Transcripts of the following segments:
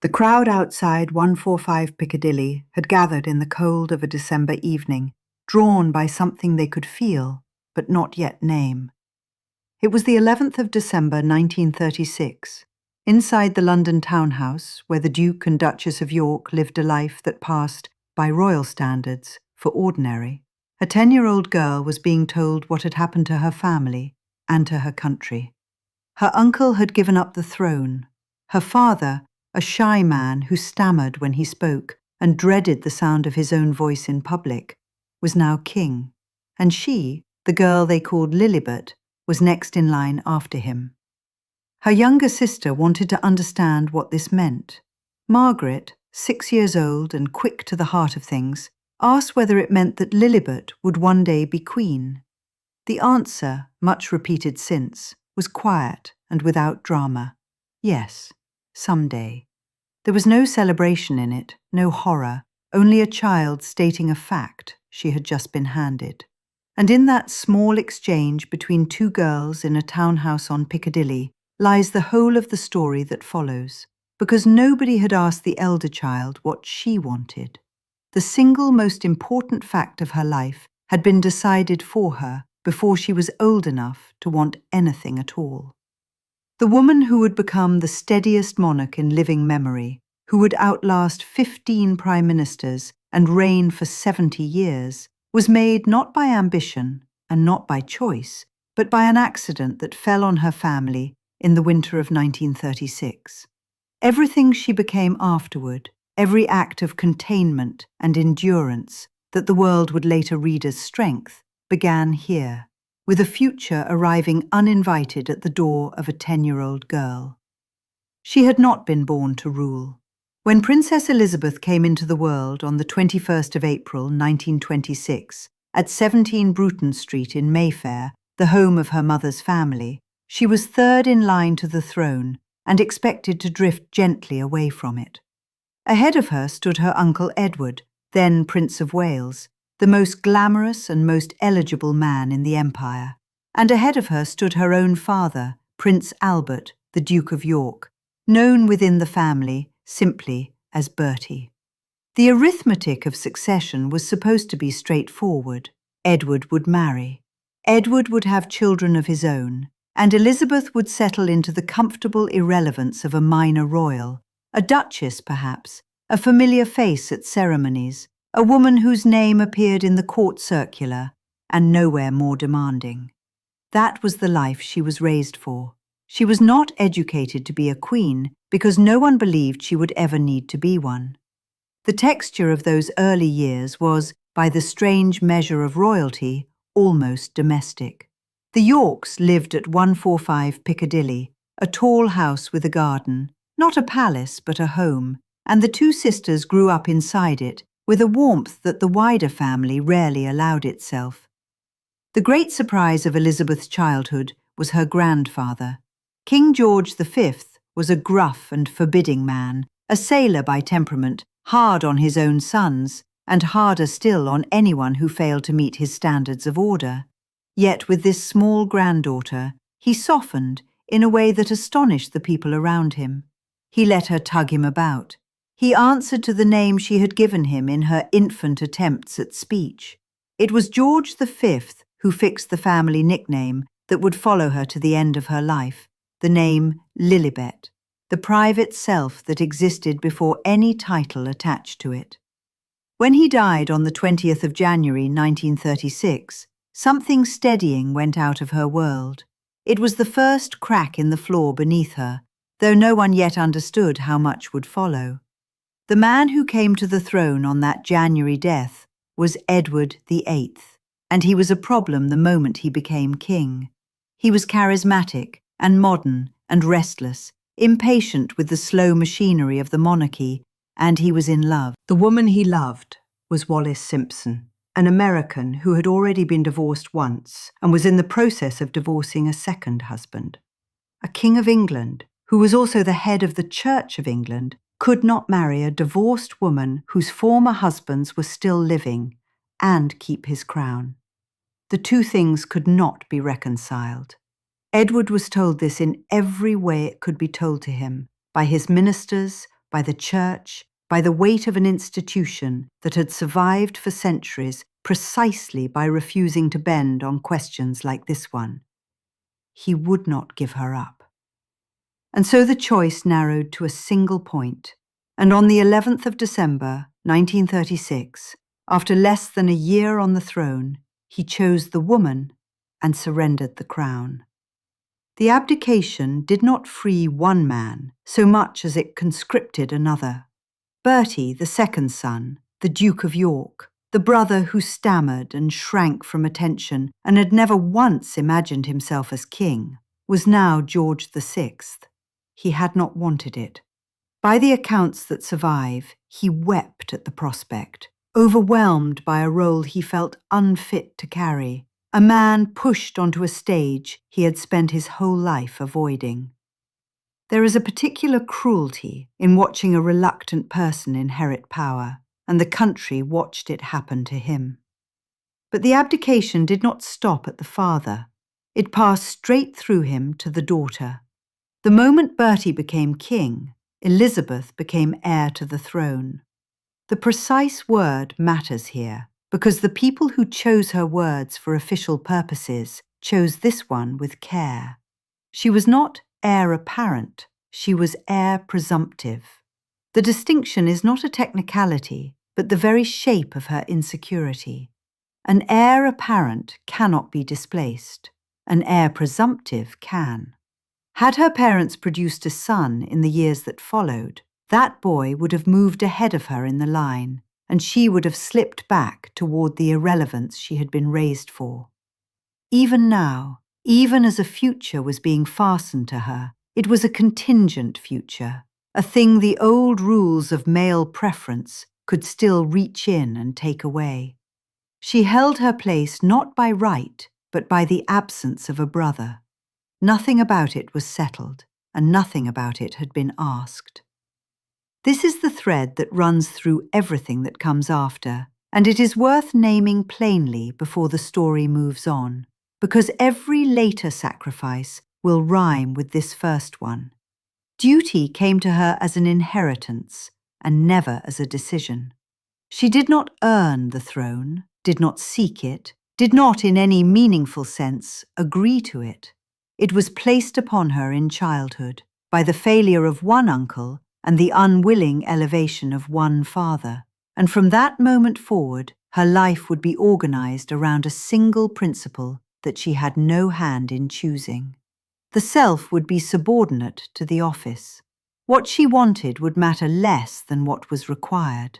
The crowd outside 145 Piccadilly had gathered in the cold of a December evening, drawn by something they could feel, but not yet name. It was the 11th of December 1936. Inside the London townhouse, where the Duke and Duchess of York lived a life that passed, by royal standards, for ordinary, a 10-year-old girl was being told what had happened to her family and to her country. Her uncle had given up the throne. Her father, a shy man who stammered when he spoke and dreaded the sound of his own voice in public, was now king, and she, the girl they called Lilibet, was next in line after him. Her younger sister wanted to understand what this meant. Margaret, 6 years old and quick to the heart of things, asked whether it meant that Lilibet would one day be queen. The answer, much repeated since, was quiet and without drama. Yes, someday. There was no celebration in it, no horror, only a child stating a fact she had just been handed. And in that small exchange between two girls in a townhouse on Piccadilly lies the whole of the story that follows, because nobody had asked the elder child what she wanted. The single most important fact of her life had been decided for her before she was old enough to want anything at all. The woman who would become the steadiest monarch in living memory, who would outlast 15 prime ministers and reign for 70 years, was made not by ambition and not by choice, but by an accident that fell on her family in the winter of 1936. Everything she became afterward, every act of containment and endurance that the world would later read as strength, began here, with a future arriving uninvited at the door of a 10-year-old girl. She had not been born to rule. When Princess Elizabeth came into the world on the 21st of April 1926, at 17 Bruton Street in Mayfair, the home of her mother's family, she was third in line to the throne and expected to drift gently away from it. Ahead of her stood her uncle Edward, then Prince of Wales, the most glamorous and most eligible man in the empire, and ahead of her stood her own father, Prince Albert, the Duke of York, known within the family simply as Bertie. The arithmetic of succession was supposed to be straightforward. Edward would marry. Edward would have children of his own, and Elizabeth would settle into the comfortable irrelevance of a minor royal, a duchess perhaps, a familiar face at ceremonies, a woman whose name appeared in the court circular, and nowhere more demanding. That was the life she was raised for. She was not educated to be a queen because no one believed she would ever need to be one. The texture of those early years was, by the strange measure of royalty, almost domestic. The Yorks lived at 145 Piccadilly, a tall house with a garden, not a palace but a home, and the two sisters grew up inside it, with a warmth that the wider family rarely allowed itself. The great surprise of Elizabeth's childhood was her grandfather. King George V was a gruff and forbidding man, a sailor by temperament, hard on his own sons, and harder still on anyone who failed to meet his standards of order. Yet with this small granddaughter, he softened in a way that astonished the people around him. He let her tug him about. He answered to the name she had given him in her infant attempts at speech. It was George V who fixed the family nickname that would follow her to the end of her life, the name Lilibet, the private self that existed before any title attached to it. When he died on the 20th of January 1936, something steadying went out of her world. It was the first crack in the floor beneath her, though no one yet understood how much would follow. The man who came to the throne on that January death was Edward VIII, and he was a problem the moment he became king. He was charismatic and modern and restless, impatient with the slow machinery of the monarchy, and he was in love. The woman he loved was Wallis Simpson, an American who had already been divorced once and was in the process of divorcing a second husband. A king of England, who was also the head of the Church of England, could not marry a divorced woman whose former husbands were still living and keep his crown. The two things could not be reconciled. Edward was told this in every way it could be told to him, by his ministers, by the church, by the weight of an institution that had survived for centuries precisely by refusing to bend on questions like this one. He would not give her up. And so the choice narrowed to a single point, and on the 11th of December, 1936, after less than a year on the throne, he chose the woman and surrendered the crown. The abdication did not free one man so much as it conscripted another. Bertie, the second son, the Duke of York, the brother who stammered and shrank from attention and had never once imagined himself as king, was now George VI. He had not wanted it. By the accounts that survive, he wept at the prospect, overwhelmed by a role he felt unfit to carry, a man pushed onto a stage he had spent his whole life avoiding. There is a particular cruelty in watching a reluctant person inherit power, and the country watched it happen to him. But the abdication did not stop at the father. It passed straight through him to the daughter. The moment Bertie became king, Elizabeth became heir to the throne. The precise word matters here, because the people who chose her words for official purposes chose this one with care. She was not heir apparent, she was heir presumptive. The distinction is not a technicality, but the very shape of her insecurity. An heir apparent cannot be displaced. An heir presumptive can. Had her parents produced a son in the years that followed, that boy would have moved ahead of her in the line, and she would have slipped back toward the irrelevance she had been raised for. Even now, even as a future was being fastened to her, it was a contingent future, a thing the old rules of male preference could still reach in and take away. She held her place not by right, but by the absence of a brother. Nothing about it was settled, and nothing about it had been asked. This is the thread that runs through everything that comes after, and it is worth naming plainly before the story moves on, because every later sacrifice will rhyme with this first one. Duty came to her as an inheritance, and never as a decision. She did not earn the throne, did not seek it, did not in any meaningful sense agree to it. It was placed upon her in childhood by the failure of one uncle and the unwilling elevation of one father, and from that moment forward, her life would be organized around a single principle that she had no hand in choosing. The self would be subordinate to the office. What she wanted would matter less than what was required.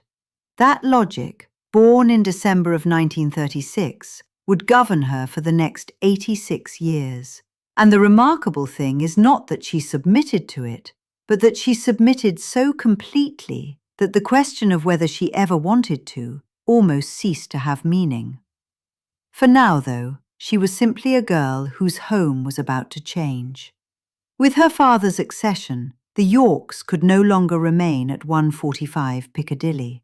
That logic, born in December of 1936, would govern her for the next 86 years. And the remarkable thing is not that she submitted to it, but that she submitted so completely that the question of whether she ever wanted to almost ceased to have meaning. For now, though, she was simply a girl whose home was about to change. With her father's accession, the Yorks could no longer remain at 145 Piccadilly.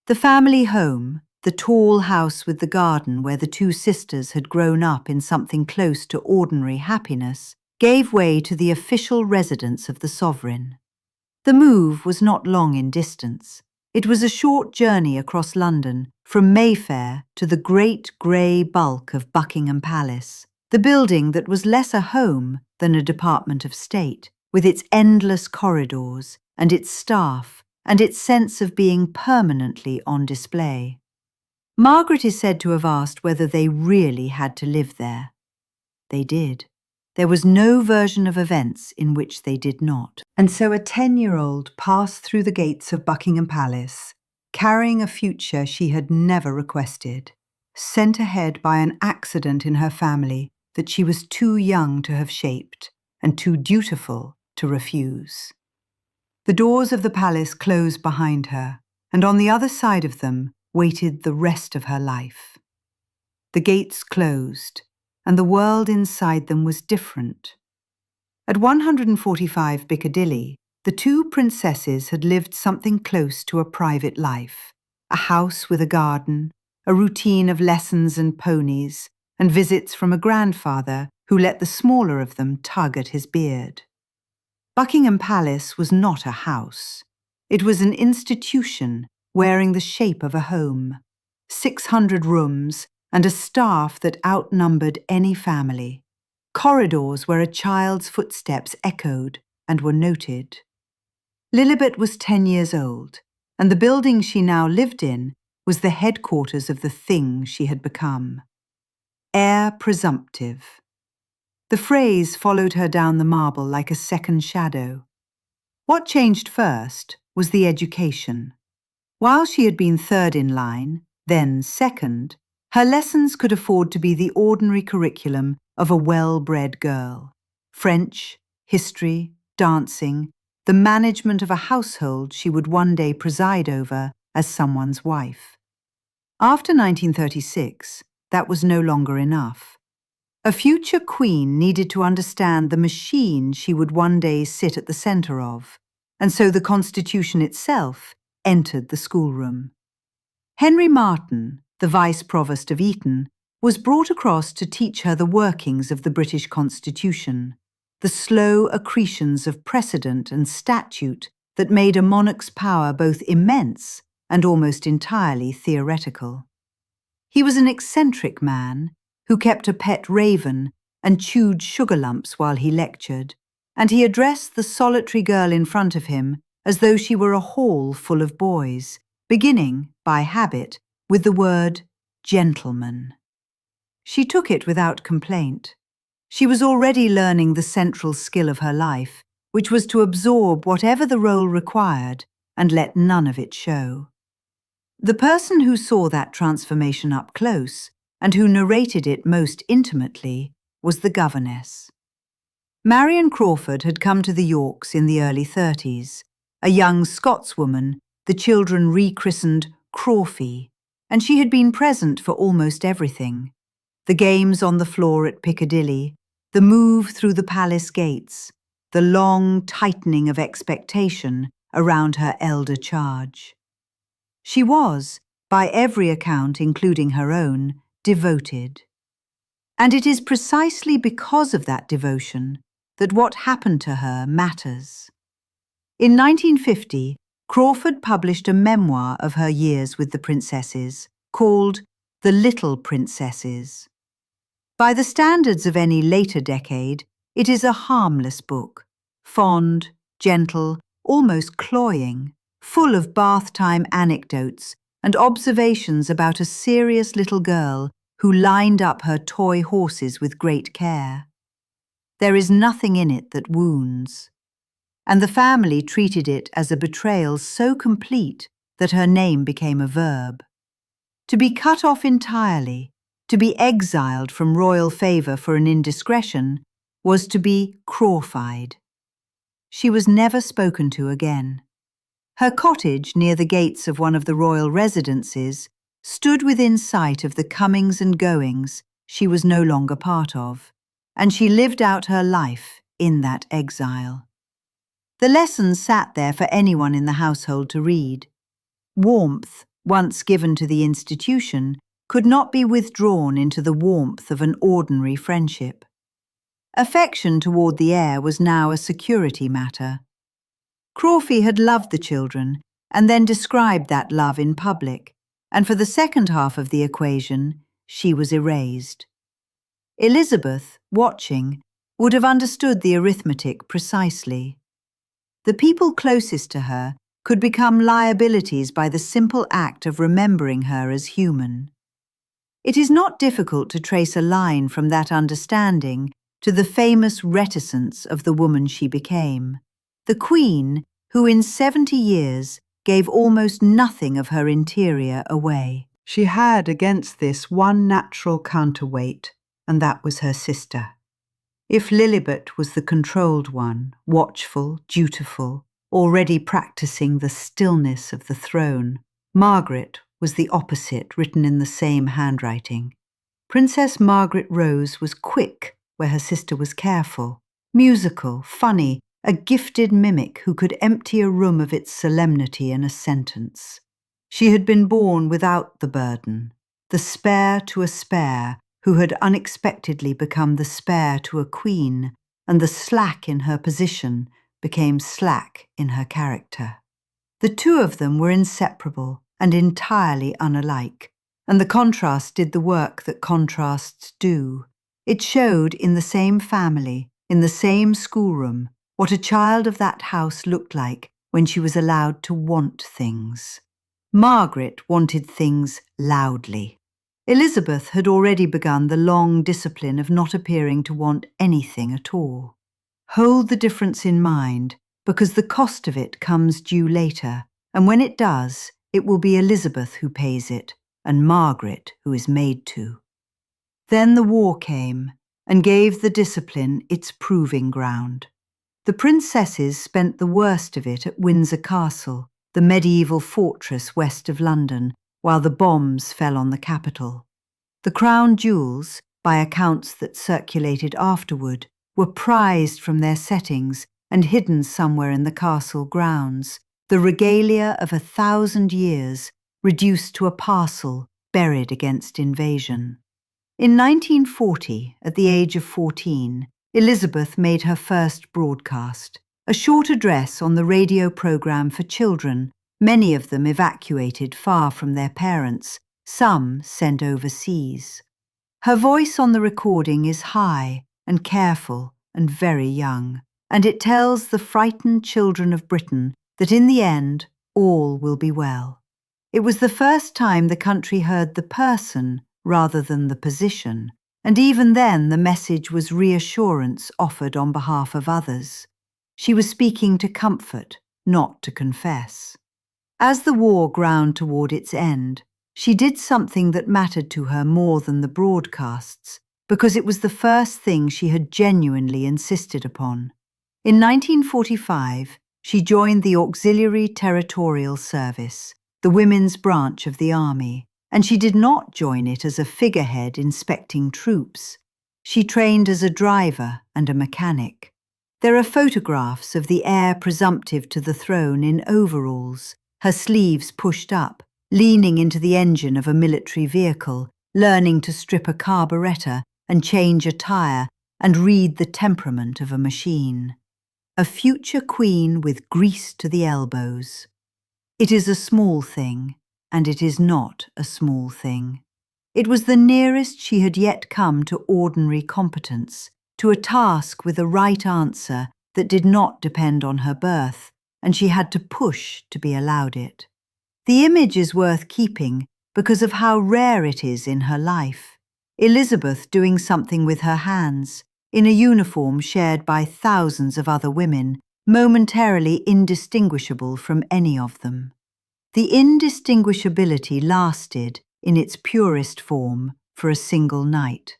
The family home, the tall house with the garden where the two sisters had grown up in something close to ordinary happiness, gave way to the official residence of the sovereign. The move was not long in distance. It was a short journey across London, from Mayfair to the great grey bulk of Buckingham Palace, the building that was less a home than a Department of State, with its endless corridors and its staff and its sense of being permanently on display. Margaret is said to have asked whether they really had to live there. They did. There was no version of events in which they did not. And so a 10-year-old passed through the gates of Buckingham Palace, carrying a future she had never requested, sent ahead by an accident in her family that she was too young to have shaped and too dutiful to refuse. The doors of the palace closed behind her, and on the other side of them waited the rest of her life. The gates closed, and the world inside them was different. At 145 Piccadilly, the two princesses had lived something close to a private life, a house with a garden, a routine of lessons and ponies, and visits from a grandfather who let the smaller of them tug at his beard. Buckingham Palace was not a house. It was an institution wearing the shape of a home, 600 rooms and a staff that outnumbered any family, corridors where a child's footsteps echoed and were noted. Lilibet was 10 years old, and the building she now lived in was the headquarters of the thing she had become. Heir presumptive. The phrase followed her down the marble like a second shadow. What changed first was the education. While she had been third in line, then second, her lessons could afford to be the ordinary curriculum of a well-bred girl. French, history, dancing, the management of a household she would one day preside over as someone's wife. After 1936, that was no longer enough. A future queen needed to understand the machine she would one day sit at the center of, and so the Constitution itself entered the schoolroom. Henry Martin, the Vice Provost of Eton, was brought across to teach her the workings of the British Constitution, the slow accretions of precedent and statute that made a monarch's power both immense and almost entirely theoretical. He was an eccentric man who kept a pet raven and chewed sugar lumps while he lectured, and he addressed the solitary girl in front of him as though she were a hall full of boys, beginning, by habit, with the word gentleman. She took it without complaint. She was already learning the central skill of her life, which was to absorb whatever the role required and let none of it show. The person who saw that transformation up close and who narrated it most intimately was the governess. Marion Crawford had come to the Yorks in the early 30s, a young Scotswoman the children rechristened Crawfie, and she had been present for almost everything. The games on the floor at Piccadilly, the move through the palace gates, the long tightening of expectation around her elder charge. She was, by every account including her own, devoted. And it is precisely because of that devotion that what happened to her matters. In 1950, Crawford published a memoir of her years with the princesses, called The Little Princesses. By the standards of any later decade, it is a harmless book, fond, gentle, almost cloying, full of bath-time anecdotes and observations about a serious little girl who lined up her toy horses with great care. There is nothing in it that wounds, and the family treated it as a betrayal so complete that her name became a verb. To be cut off entirely, to be exiled from royal favour for an indiscretion, was to be crawfied. She was never spoken to again. Her cottage near the gates of one of the royal residences stood within sight of the comings and goings she was no longer part of, and she lived out her life in that exile. The lessons sat there for anyone in the household to read. Warmth, once given to the institution, could not be withdrawn into the warmth of an ordinary friendship. Affection toward the heir was now a security matter. Crawfie had loved the children and then described that love in public, and for the second half of the equation, she was erased. Elizabeth, watching, would have understood the arithmetic precisely. The people closest to her could become liabilities by the simple act of remembering her as human. It is not difficult to trace a line from that understanding to the famous reticence of the woman she became, the queen who in 70 years gave almost nothing of her interior away. She had against this one natural counterweight, and that was her sister. If Lilibet was the controlled one, watchful, dutiful, already practicing the stillness of the throne, Margaret was the opposite, written in the same handwriting. Princess Margaret Rose was quick where her sister was careful, musical, funny, a gifted mimic who could empty a room of its solemnity in a sentence. She had been born without the burden, the spare to a spare, who had unexpectedly become the spare to a queen, and the slack in her position became slack in her character. The two of them were inseparable and entirely unalike, and the contrast did the work that contrasts do. It showed in the same family, in the same schoolroom, what a child of that house looked like when she was allowed to want things. Margaret wanted things loudly. Elizabeth had already begun the long discipline of not appearing to want anything at all. Hold the difference in mind, because the cost of it comes due later, and when it does, it will be Elizabeth who pays it, and Margaret who is made to. Then the war came, and gave the discipline its proving ground. The princesses spent the worst of it at Windsor Castle, the medieval fortress west of London, while the bombs fell on the capital. The crown jewels, by accounts that circulated afterward, were prized from their settings and hidden somewhere in the castle grounds, the regalia of 1,000 years reduced to a parcel buried against invasion. In 1940, at the age of 14, Elizabeth made her first broadcast, a short address on the radio program for children, many of them evacuated far from their parents, some sent overseas. Her voice on the recording is high and careful and very young, and it tells the frightened children of Britain that in the end all will be well. It was the first time the country heard the person rather than the position, and even then the message was reassurance offered on behalf of others. She was speaking to comfort, not to confess. As the war ground toward its end, she did something that mattered to her more than the broadcasts, because it was the first thing she had genuinely insisted upon. In 1945, she joined the Auxiliary Territorial Service, the women's branch of the army, and she did not join it as a figurehead inspecting troops. She trained as a driver and a mechanic. There are photographs of the heir presumptive to the throne in overalls, her sleeves pushed up, leaning into the engine of a military vehicle, learning to strip a carburetor and change a tire and read the temperament of a machine. A future queen with grease to the elbows. It is a small thing, and it is not a small thing. It was the nearest she had yet come to ordinary competence, to a task with a right answer that did not depend on her birth, and she had to push to be allowed it. The image is worth keeping because of how rare it is in her life. Elizabeth doing something with her hands, in a uniform shared by thousands of other women, momentarily indistinguishable from any of them. The indistinguishability lasted, in its purest form, for a single night.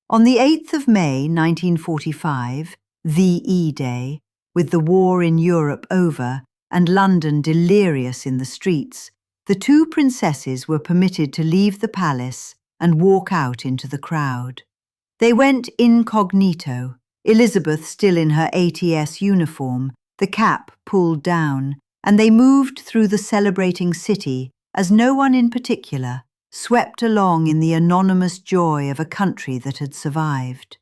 On the 8th of May 1945, the E-Day, with the war in Europe over and London delirious in the streets, the two princesses were permitted to leave the palace and walk out into the crowd. They went incognito, Elizabeth still in her ATS uniform, the cap pulled down, and they moved through the celebrating city as no one in particular, swept along in the anonymous joy of a country that had survived.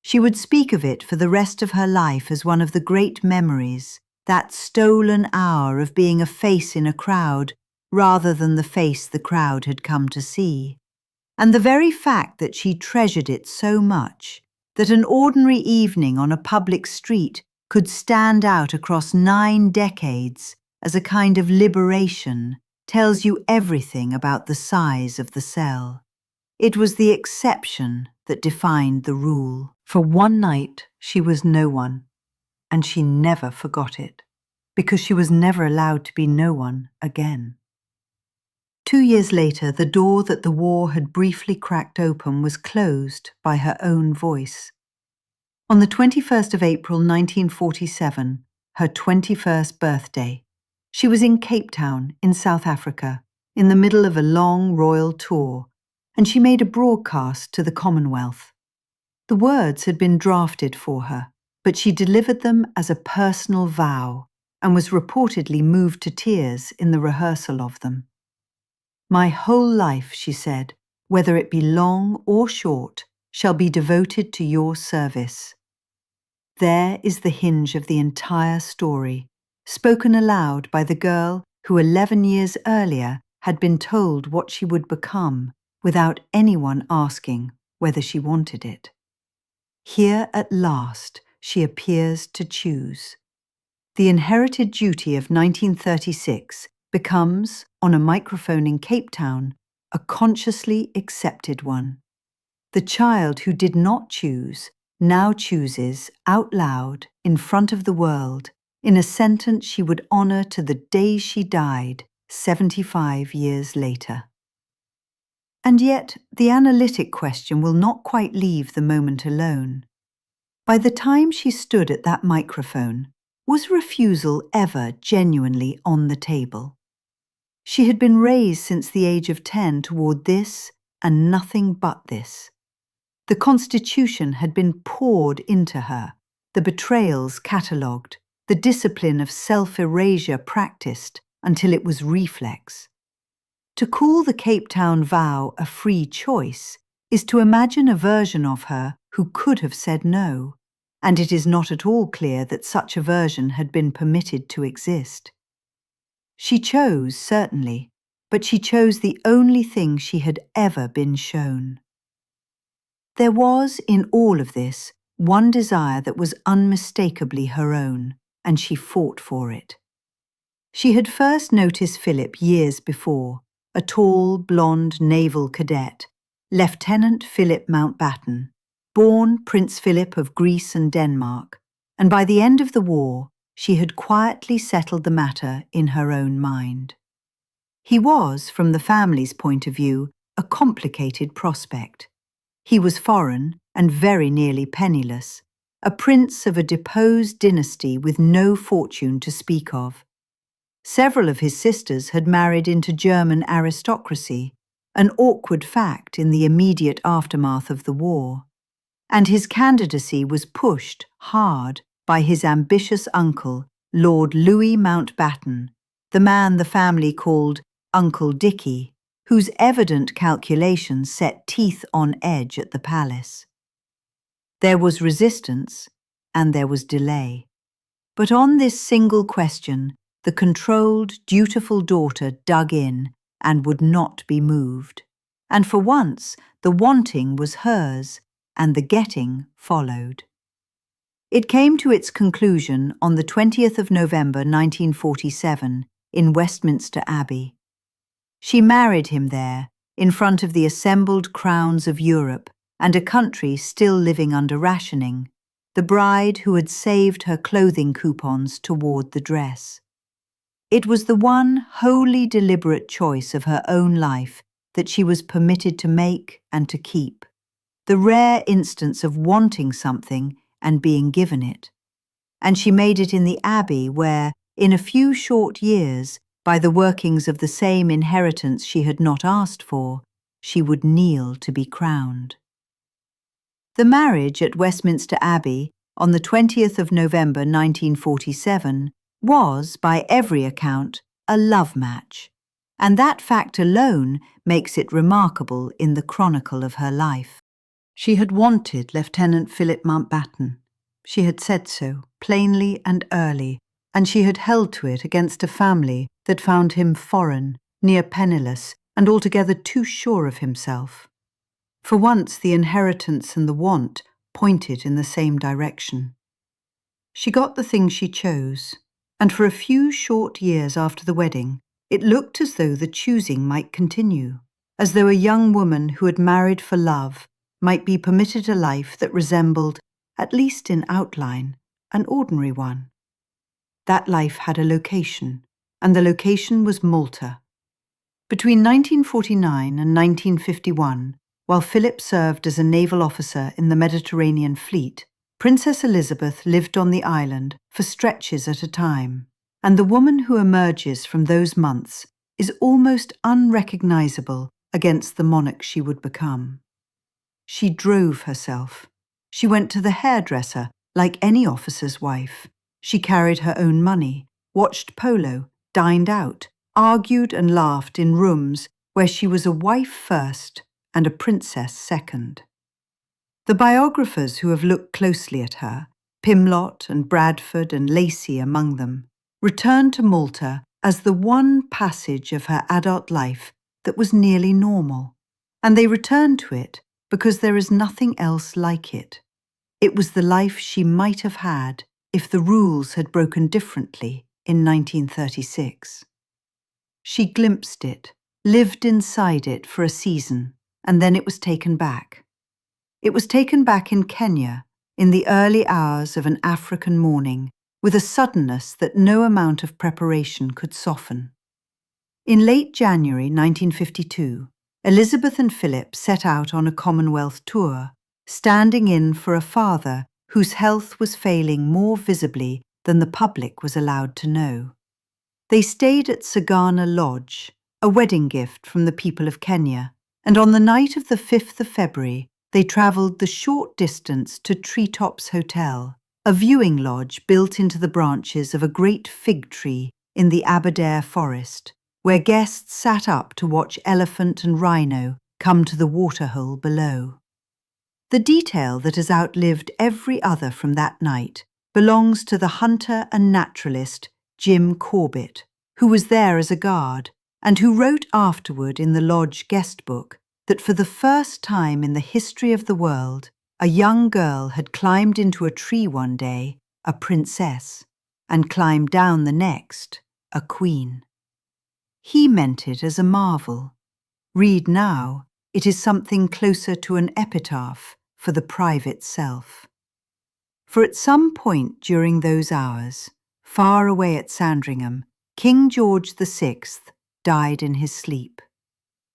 She would speak of it for the rest of her life as one of the great memories, that stolen hour of being a face in a crowd rather than the face the crowd had come to see. And the very fact that she treasured it so much, that an ordinary evening on a public street could stand out across 9 decades as a kind of liberation, tells you everything about the size of the cell. It was the exception that defined the rule. For one night, she was no one, and she never forgot it, because she was never allowed to be no one again. 2 years later, the door that the war had briefly cracked open was closed by her own voice. On the 21st of April 1947, her 21st birthday, she was in Cape Town in South Africa, in the middle of a long royal tour, and she made a broadcast to the Commonwealth. The words had been drafted for her, but she delivered them as a personal vow and was reportedly moved to tears in the rehearsal of them. "My whole life," she said, "whether it be long or short, shall be devoted to your service." There is the hinge of the entire story, spoken aloud by the girl who 11 years earlier had been told what she would become without anyone asking whether she wanted it. Here at last she appears to choose. The inherited duty of 1936 becomes, on a microphone in Cape Town, a consciously accepted one. The child who did not choose now chooses out loud in front of the world in a sentence she would honor to the day she died 75 years later. And yet, the analytic question will not quite leave the moment alone. By the time she stood at that microphone, was refusal ever genuinely on the table? She had been raised since the age of 10 toward this and nothing but this. The Constitution had been poured into her, the betrayals catalogued, the discipline of self-erasure practiced until it was reflex. To call the Cape Town vow a free choice is to imagine a version of her who could have said no, and it is not at all clear that such a version had been permitted to exist. She chose, certainly, but she chose the only thing she had ever been shown. There was, in all of this, one desire that was unmistakably her own, and she fought for it. She had first noticed Philip years before, a tall, blonde naval cadet, Lieutenant Philip Mountbatten, born Prince Philip of Greece and Denmark, and by the end of the war, she had quietly settled the matter in her own mind. He was, from the family's point of view, a complicated prospect. He was foreign and very nearly penniless, a prince of a deposed dynasty with no fortune to speak of. Several of his sisters had married into German aristocracy, an awkward fact in the immediate aftermath of the war. And his candidacy was pushed hard by his ambitious uncle, Lord Louis Mountbatten, the man the family called Uncle Dickie, whose evident calculations set teeth on edge at the palace. There was resistance, and there was delay. But on this single question, the controlled, dutiful daughter dug in and would not be moved. And for once, the wanting was hers, and the getting followed. It came to its conclusion on the 20th of November 1947 in Westminster Abbey. She married him there, in front of the assembled crowns of Europe and a country still living under rationing, the bride who had saved her clothing coupons toward the dress. It was the one wholly deliberate choice of her own life that she was permitted to make and to keep, the rare instance of wanting something and being given it. And she made it in the Abbey where, in a few short years, by the workings of the same inheritance she had not asked for, she would kneel to be crowned. The marriage at Westminster Abbey on the 20th of November 1947 was, by every account, a love match, and that fact alone makes it remarkable in the chronicle of her life. She had wanted Lieutenant Philip Mountbatten. She had said so, plainly and early, and she had held to it against a family that found him foreign, near penniless, and altogether too sure of himself. For once the inheritance and the want pointed in the same direction. She got the thing she chose, and for a few short years after the wedding, it looked as though the choosing might continue, as though a young woman who had married for love might be permitted a life that resembled, at least in outline, an ordinary one. That life had a location, and the location was Malta. Between 1949 and 1951, while Philip served as a naval officer in the Mediterranean Fleet, Princess Elizabeth lived on the island for stretches at a time, and the woman who emerges from those months is almost unrecognizable against the monarch she would become. She drove herself. She went to the hairdresser like any officer's wife. She carried her own money, watched polo, dined out, argued and laughed in rooms where she was a wife first and a princess second. The biographers who have looked closely at her, Pimlott and Bradford and Lacey among them, return to Malta as the one passage of her adult life that was nearly normal, and they returned to it because there is nothing else like it. It was the life she might have had if the rules had broken differently in 1936. She glimpsed it, lived inside it for a season, and then it was taken back. It was taken back in Kenya, in the early hours of an African morning, with a suddenness that no amount of preparation could soften. In late January 1952, Elizabeth and Philip set out on a Commonwealth tour, standing in for a father whose health was failing more visibly than the public was allowed to know. They stayed at Sagana Lodge, a wedding gift from the people of Kenya, and on the night of the 5th of February, they travelled the short distance to Treetops Hotel, a viewing lodge built into the branches of a great fig tree in the Aberdare forest, where guests sat up to watch elephant and rhino come to the waterhole below. The detail that has outlived every other from that night belongs to the hunter and naturalist Jim Corbett, who was there as a guard, and who wrote afterward in the lodge guest book that for the first time in the history of the world, a young girl had climbed into a tree one day, a princess, and climbed down the next, a queen. He meant it as a marvel. Read now, it is something closer to an epitaph for the private self. For at some point during those hours, far away at Sandringham, King George VI died in his sleep.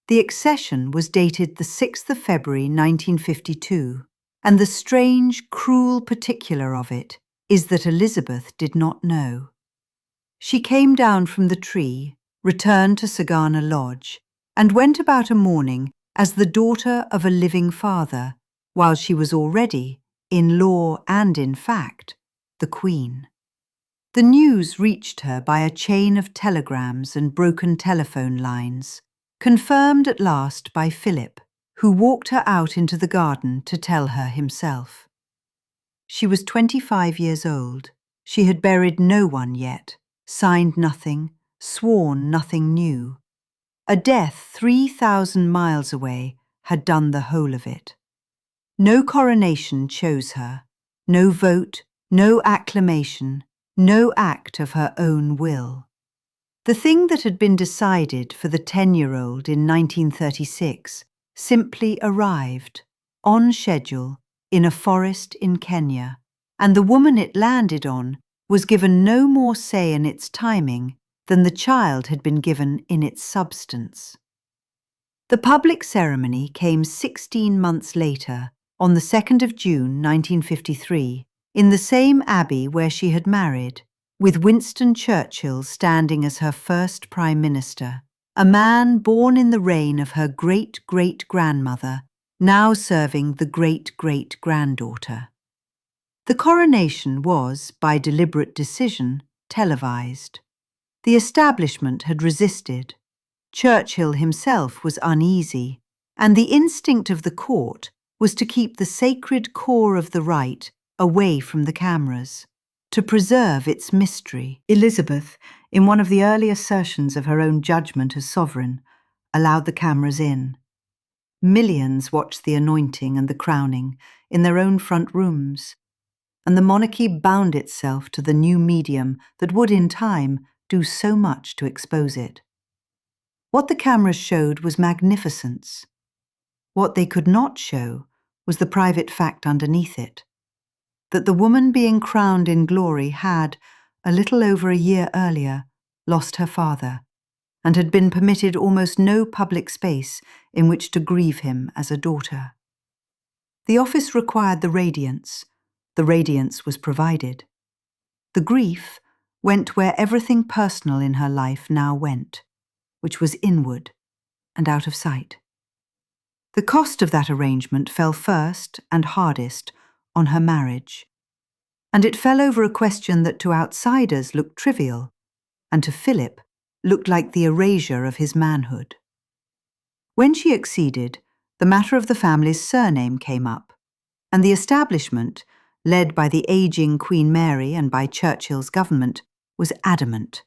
The accession was dated the 6th of February 1952, and the strange, cruel particular of it is that Elizabeth did not know. She came down from the tree, returned to Sagana Lodge, and went about a morning as the daughter of a living father, while she was already, in law and in fact, the Queen. The news reached her by a chain of telegrams and broken telephone lines, confirmed at last by Philip, who walked her out into the garden to tell her himself. She was 25 years old. She had buried no one yet, signed nothing, sworn nothing new. A death 3,000 miles away had done the whole of it. No coronation chose her, no vote, no acclamation, no act of her own will. The thing that had been decided for the 10-year-old in 1936 simply arrived, on schedule, in a forest in Kenya, and the woman it landed on was given no more say in its timing than the child had been given in its substance. The public ceremony came 16 months later, on the 2nd of June 1953, in the same abbey where she had married, with Winston Churchill standing as her first Prime Minister, a man born in the reign of her great-great-grandmother, now serving the great-great-granddaughter. The coronation was, by deliberate decision, televised. The establishment had resisted. Churchill himself was uneasy, and the instinct of the court was to keep the sacred core of the rite away from the cameras, to preserve its mystery. Elizabeth, in one of the early assertions of her own judgment as sovereign, allowed the cameras in. Millions watched the anointing and the crowning in their own front rooms, and the monarchy bound itself to the new medium that would, in time, do so much to expose it. What the cameras showed was magnificence. What they could not show was the private fact underneath it, that the woman being crowned in glory had, a little over a year earlier, lost her father, and had been permitted almost no public space in which to grieve him as a daughter. The office required the radiance was provided. The grief went where everything personal in her life now went, which was inward and out of sight. The cost of that arrangement fell first and hardest on her marriage, and it fell over a question that to outsiders looked trivial, and to Philip looked like the erasure of his manhood. When she acceded, the matter of the family's surname came up, and the establishment, led by the ageing Queen Mary and by Churchill's government, was adamant.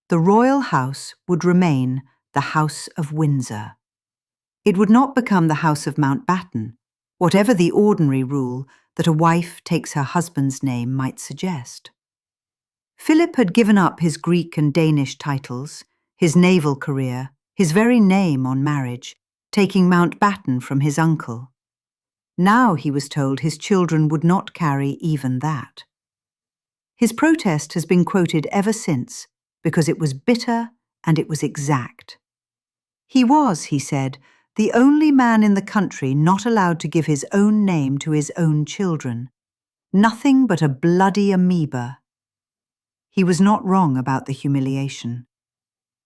The royal house would remain the House of Windsor. It would not become the House of Mountbatten, whatever the ordinary rule that a wife takes her husband's name might suggest. Philip had given up his Greek and Danish titles, his naval career, his very name on marriage, taking Mountbatten from his uncle. Now he was told his children would not carry even that. His protest has been quoted ever since because it was bitter and it was exact. He was, he said, the only man in the country not allowed to give his own name to his own children. Nothing but a bloody amoeba. He was not wrong about the humiliation.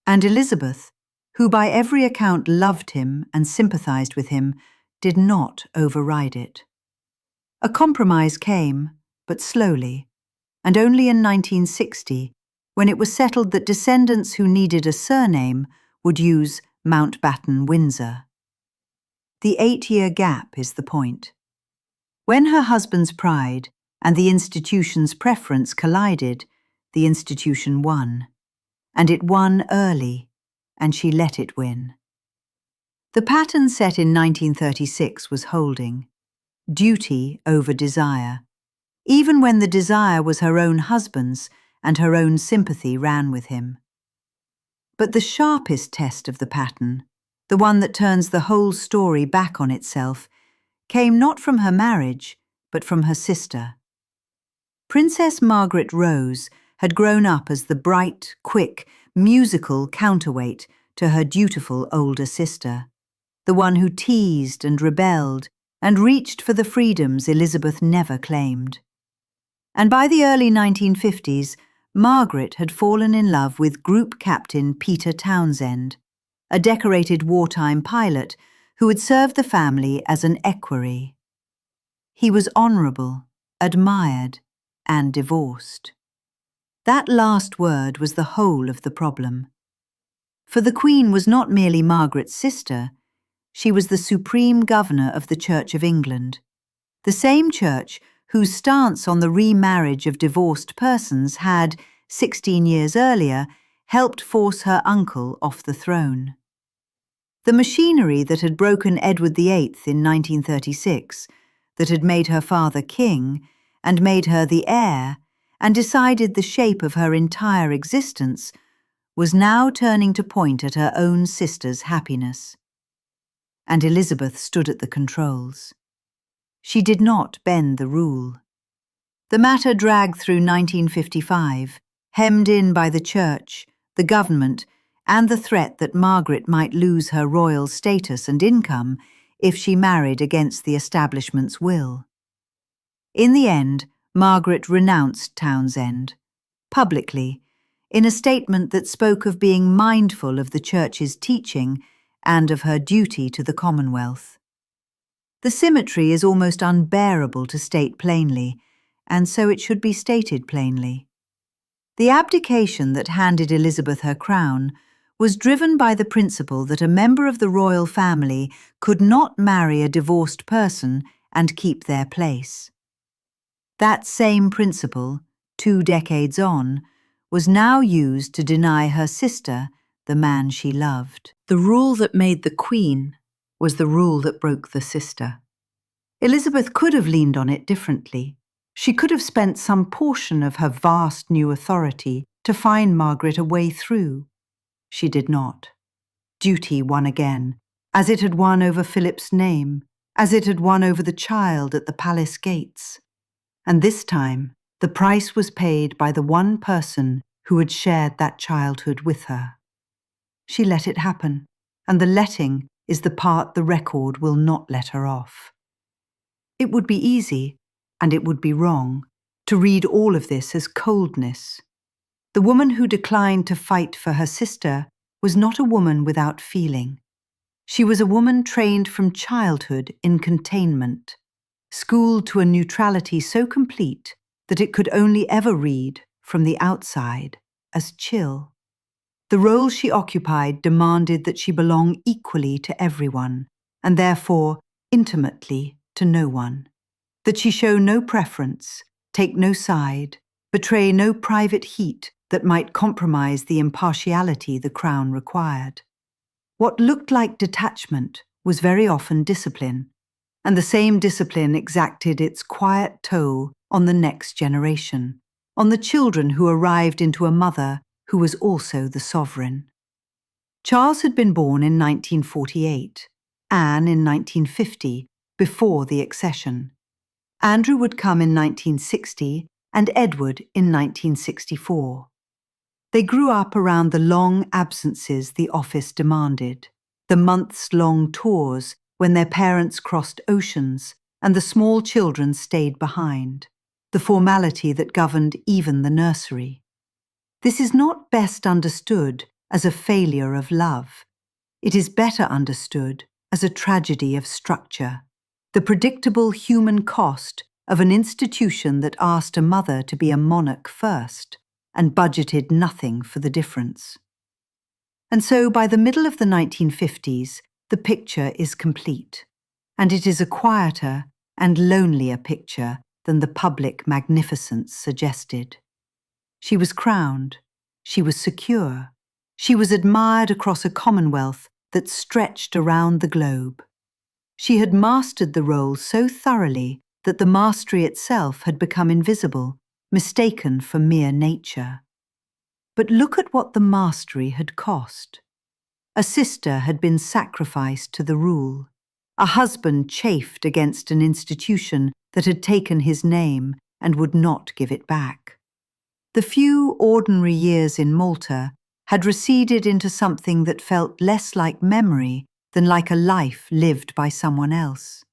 And Elizabeth, who by every account loved him and sympathized with him, did not override it. A compromise came, but slowly, and only in 1960, when it was settled that descendants who needed a surname would use Mountbatten Windsor. The 8-year gap is the point. When her husband's pride and the institution's preference collided, the institution won. And it won early, and she let it win. The pattern set in 1936 was holding. Duty over desire, even when the desire was her own husband's and her own sympathy ran with him. But the sharpest test of the pattern, the one that turns the whole story back on itself, came not from her marriage, but from her sister. Princess Margaret Rose had grown up as the bright, quick, musical counterweight to her dutiful older sister, the one who teased and rebelled and reached for the freedoms Elizabeth never claimed. And by the early 1950s, Margaret had fallen in love with Group Captain Peter Townsend, a decorated wartime pilot who had served the family as an equerry. He was honourable, admired, and divorced. That last word was the whole of the problem. For the Queen was not merely Margaret's sister, she was the supreme governor of the Church of England, the same church whose stance on the remarriage of divorced persons had, 16 years earlier, helped force her uncle off the throne. The machinery that had broken Edward VIII in 1936, that had made her father king and made her the heir and decided the shape of her entire existence, was now turning to point at her own sister's happiness. And Elizabeth stood at the controls. She did not bend the rule. The matter dragged through 1955, hemmed in by the church, the government, and the threat that Margaret might lose her royal status and income if she married against the establishment's will. In the end, Margaret renounced Townsend, publicly, in a statement that spoke of being mindful of the church's teaching and of her duty to the Commonwealth. The symmetry is almost unbearable to state plainly, and so it should be stated plainly. The abdication that handed Elizabeth her crown was driven by the principle that a member of the royal family could not marry a divorced person and keep their place. That same principle, 2 decades on, was now used to deny her sister the man she loved. The rule that made the Queen was the rule that broke the sister. Elizabeth could have leaned on it differently. She could have spent some portion of her vast new authority to find Margaret a way through. She did not. Duty won again, as it had won over Philip's name, as it had won over the child at the palace gates. And this time, the price was paid by the one person who had shared that childhood with her. She let it happen, and the letting is the part the record will not let her off. It would be easy, and it would be wrong, to read all of this as coldness. The woman who declined to fight for her sister was not a woman without feeling. She was a woman trained from childhood in containment, schooled to a neutrality so complete that it could only ever read, from the outside, as chill. The role she occupied demanded that she belong equally to everyone, and therefore intimately to no one. That she show no preference, take no side, betray no private heat, that might compromise the impartiality the crown required. What looked like detachment was very often discipline, and the same discipline exacted its quiet toll on the next generation, on the children who arrived into a mother who was also the sovereign. Charles had been born in 1948, Anne in 1950, before the accession. Andrew would come in 1960 and Edward in 1964. They grew up around the long absences the office demanded, the months-long tours when their parents crossed oceans and the small children stayed behind, the formality that governed even the nursery. This is not best understood as a failure of love. It is better understood as a tragedy of structure, the predictable human cost of an institution that asked a mother to be a monarch first and budgeted nothing for the difference. And so by the middle of the 1950s, the picture is complete, and it is a quieter and lonelier picture than the public magnificence suggested. She was crowned, she was secure, she was admired across a commonwealth that stretched around the globe. She had mastered the role so thoroughly that the mastery itself had become invisible, mistaken for mere nature. But look at what the mastery had cost. A sister had been sacrificed to the rule. A husband chafed against an institution that had taken his name and would not give it back. The few ordinary years in Malta had receded into something that felt less like memory than like a life lived by someone else.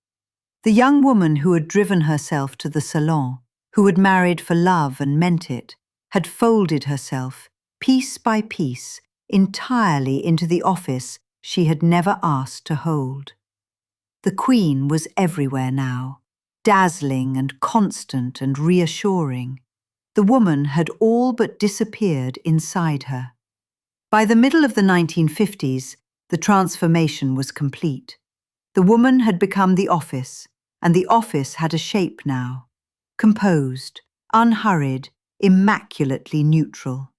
The young woman who had driven herself to the salon, who had married for love and meant it, had folded herself, piece by piece, entirely into the office she had never asked to hold. The Queen was everywhere now, dazzling and constant and reassuring. The woman had all but disappeared inside her. By the middle of the 1950s, the transformation was complete. The woman had become the office, and the office had a shape now, composed, unhurried, immaculately neutral.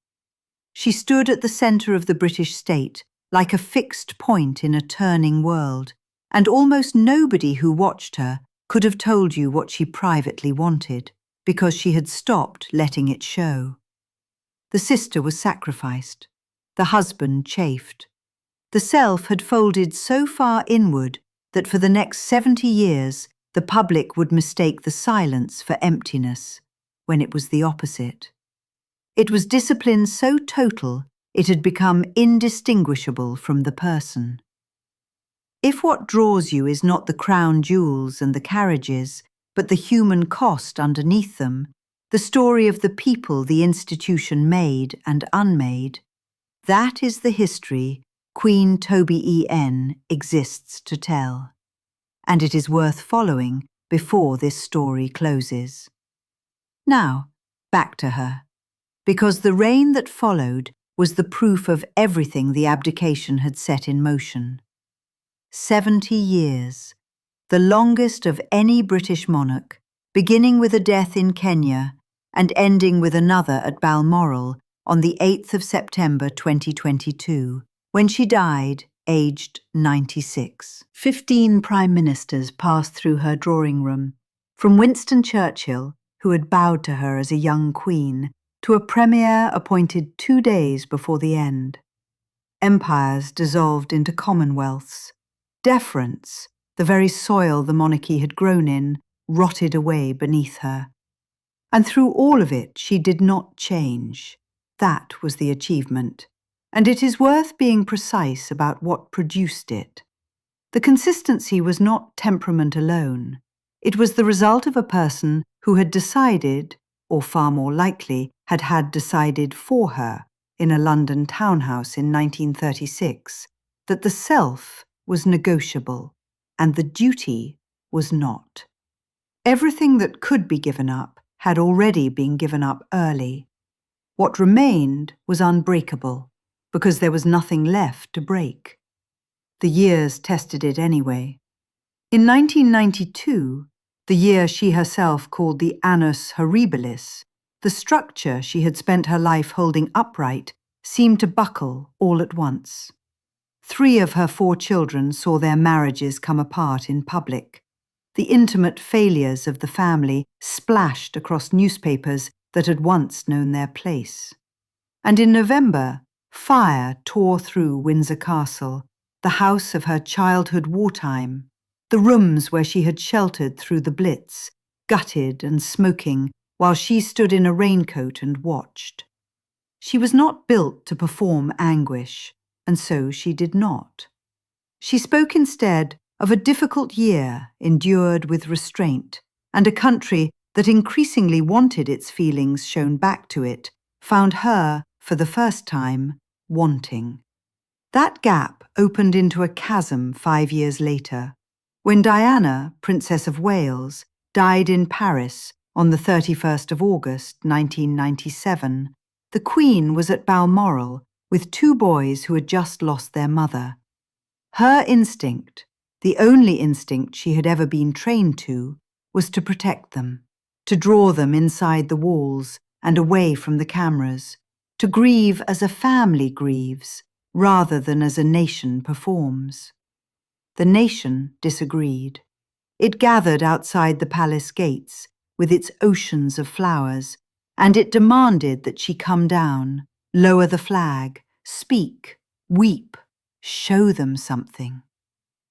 She stood at the centre of the British state, like a fixed point in a turning world, and almost nobody who watched her could have told you what she privately wanted, because she had stopped letting it show. The sister was sacrificed. The husband chafed. The self had folded so far inward that for the next 70 years the public would mistake the silence for emptiness, when it was the opposite. It was discipline so total it had become indistinguishable from the person. If what draws you is not the crown jewels and the carriages, but the human cost underneath them, the story of the people the institution made and unmade, that is the history Queen Toby En exists to tell. And it is worth following before this story closes. Now, back to her, because the reign that followed was the proof of everything the abdication had set in motion. 70 years, the longest of any British monarch, beginning with a death in Kenya and ending with another at Balmoral on the 8th of September 2022, when she died, aged 96. 15 prime ministers passed through her drawing room, from Winston Churchill, who had bowed to her as a young queen, to a premier appointed 2 days before the end. Empires dissolved into commonwealths. Deference, the very soil the monarchy had grown in, rotted away beneath her. And through all of it, she did not change. That was the achievement. And it is worth being precise about what produced it. The consistency was not temperament alone. It was the result of a person who had decided, or far more likely, had decided for her, in a London townhouse in 1936, that the self was negotiable and the duty was not. Everything that could be given up had already been given up early. What remained was unbreakable, because there was nothing left to break. The years tested it anyway. In 1992, the year she herself called the annus horribilis, The structure she had spent her life holding upright seemed to buckle all at once. 3 of her 4 children saw their marriages come apart in public. The intimate failures of the family splashed across newspapers that had once known their place. And in November, fire tore through Windsor Castle, the house of her childhood wartime, the rooms where she had sheltered through the Blitz, gutted and smoking, while she stood in a raincoat and watched. She was not built to perform anguish, and so she did not. She spoke instead of a difficult year endured with restraint, and a country that increasingly wanted its feelings shown back to it, found her, for the first time, wanting. That gap opened into a chasm 5 years later, when Diana, Princess of Wales, died in Paris on the 31st of August, 1997. The Queen was at Balmoral with 2 boys who had just lost their mother. Her instinct, the only instinct she had ever been trained to, was to protect them, to draw them inside the walls and away from the cameras, to grieve as a family grieves, rather than as a nation performs. The nation disagreed. It gathered outside the palace gates with its oceans of flowers, and it demanded that she come down, lower the flag, speak, weep, show them something.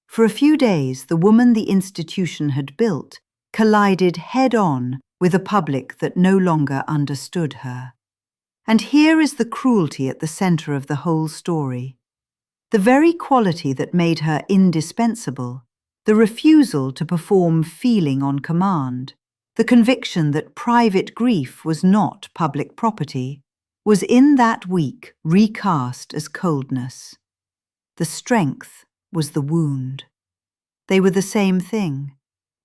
For a few days, the woman the institution had built collided head-on with a public that no longer understood her. And here is the cruelty at the center of the whole story. The very quality that made her indispensable, the refusal to perform feeling on command, the conviction that private grief was not public property, was in that week recast as coldness. The strength was the wound. They were the same thing.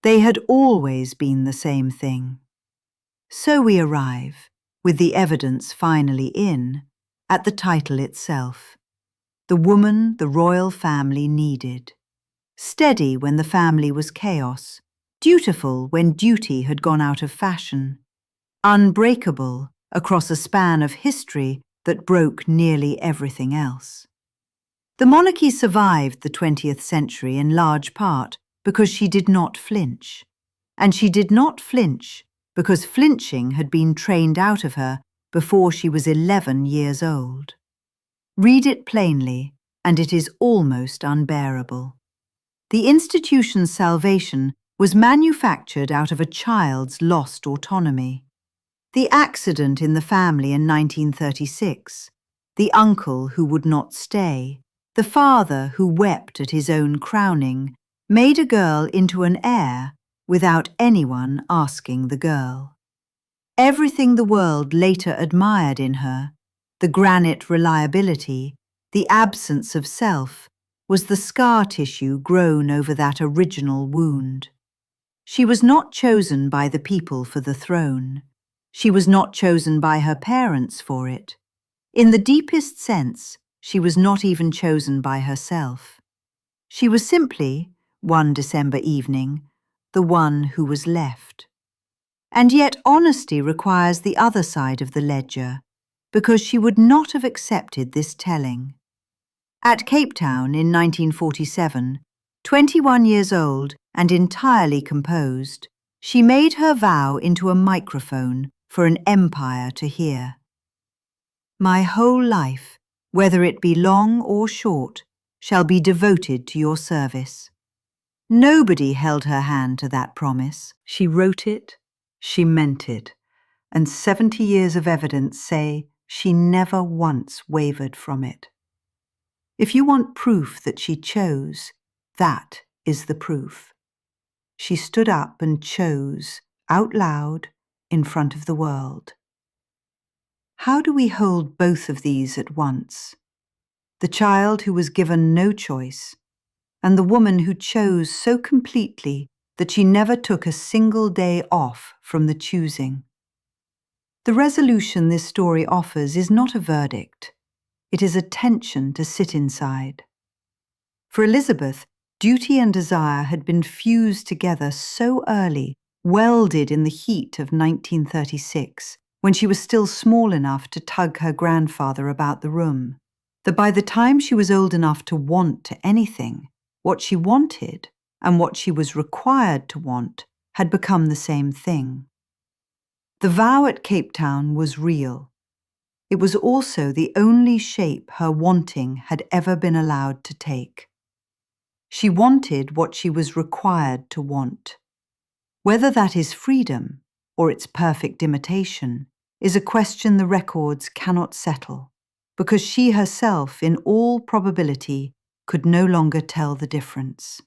They had always been the same thing. So we arrive, with the evidence finally in, at the title itself. The woman the royal family needed. Steady when the family was chaos, dutiful when duty had gone out of fashion, unbreakable across a span of history that broke nearly everything else. The monarchy survived the 20th century in large part because she did not flinch. And she did not flinch because flinching had been trained out of her before she was 11 years old. Read it plainly, and it is almost unbearable. The institution's salvation was manufactured out of a child's lost autonomy. The accident in the family in 1936, the uncle who would not stay, the father who wept at his own crowning, made a girl into an heir without anyone asking the girl. Everything the world later admired in her, the granite reliability, the absence of self, was the scar tissue grown over that original wound. She was not chosen by the people for the throne. She was not chosen by her parents for it. In the deepest sense, she was not even chosen by herself. She was simply, one December evening, the one who was left. And yet honesty requires the other side of the ledger, because she would not have accepted this telling. At Cape Town in 1947, 21 years old and entirely composed, she made her vow into a microphone for an empire to hear. My whole life, whether it be long or short, shall be devoted to your service. Nobody held her hand to that promise. She wrote it, she meant it, and 70 years of evidence say she never once wavered from it. If you want proof that she chose, that is the proof. She stood up and chose, out loud, in front of the world. How do we hold both of these at once? The child who was given no choice, and the woman who chose so completely that she never took a single day off from the choosing. The resolution this story offers is not a verdict. It is a tension to sit inside. For Elizabeth, duty and desire had been fused together so early, welded in the heat of 1936, when she was still small enough to tug her grandfather about the room, that by the time she was old enough to want anything, what she wanted and what she was required to want had become the same thing. The vow at Cape Town was real. It was also the only shape her wanting had ever been allowed to take. She wanted what she was required to want. Whether that is freedom or its perfect imitation is a question the records cannot settle, because she herself, in all probability, could no longer tell the difference.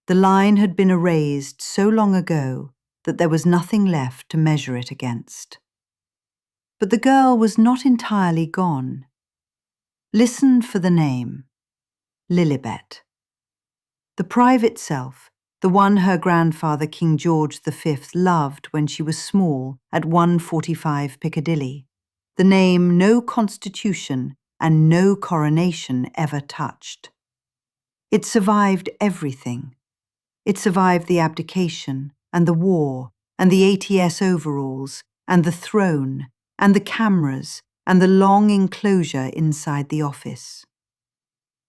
The line had been erased so long ago that there was nothing left to measure it against. But the girl was not entirely gone. Listen for the name, Lilibet. The private self, the one her grandfather King George V loved when she was small at 145 Piccadilly, the name no constitution and no coronation ever touched. It survived everything. It survived the abdication and the war and the ATS overalls and the throne and the cameras and the long enclosure inside the office.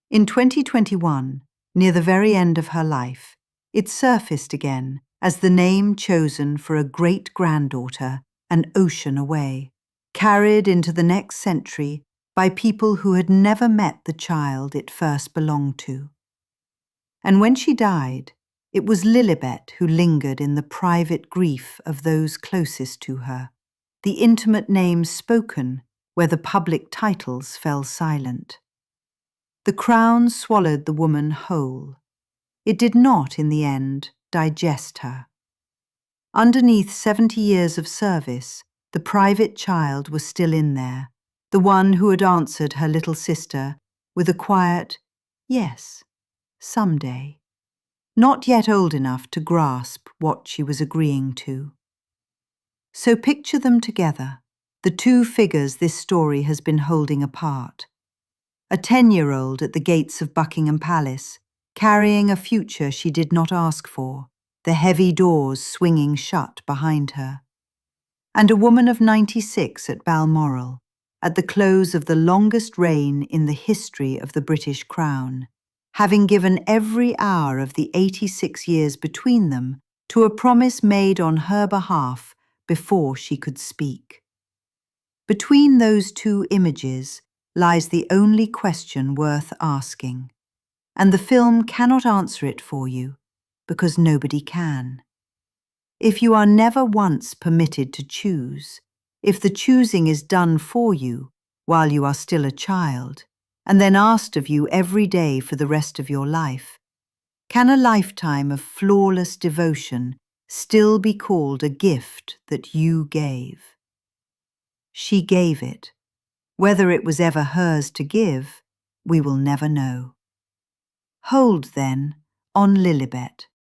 In 2021, near the very end of her life, it surfaced again as the name chosen for a great-granddaughter an ocean away, carried into the next century by people who had never met the child it first belonged to. And when she died, it was Lilibet who lingered in the private grief of those closest to her, the intimate names spoken where the public titles fell silent. The crown swallowed the woman whole. It did not, in the end, digest her. Underneath 70 years of service, the private child was still in there, the one who had answered her little sister with a quiet, yes, someday, not yet old enough to grasp what she was agreeing to. So picture them together, the two figures this story has been holding apart. A 10-year-old at the gates of Buckingham Palace, carrying a future she did not ask for, the heavy doors swinging shut behind her. And a woman of 96 at Balmoral, at the close of the longest reign in the history of the British Crown, having given every hour of the 86 years between them to a promise made on her behalf before she could speak. Between those two images lies the only question worth asking, and the film cannot answer it for you, because nobody can. If you are never once permitted to choose, if the choosing is done for you while you are still a child, and then asked of you every day for the rest of your life, can a lifetime of flawless devotion still be called a gift that you gave? She gave it. Whether it was ever hers to give, we will never know. Hold, then, on Lilibet,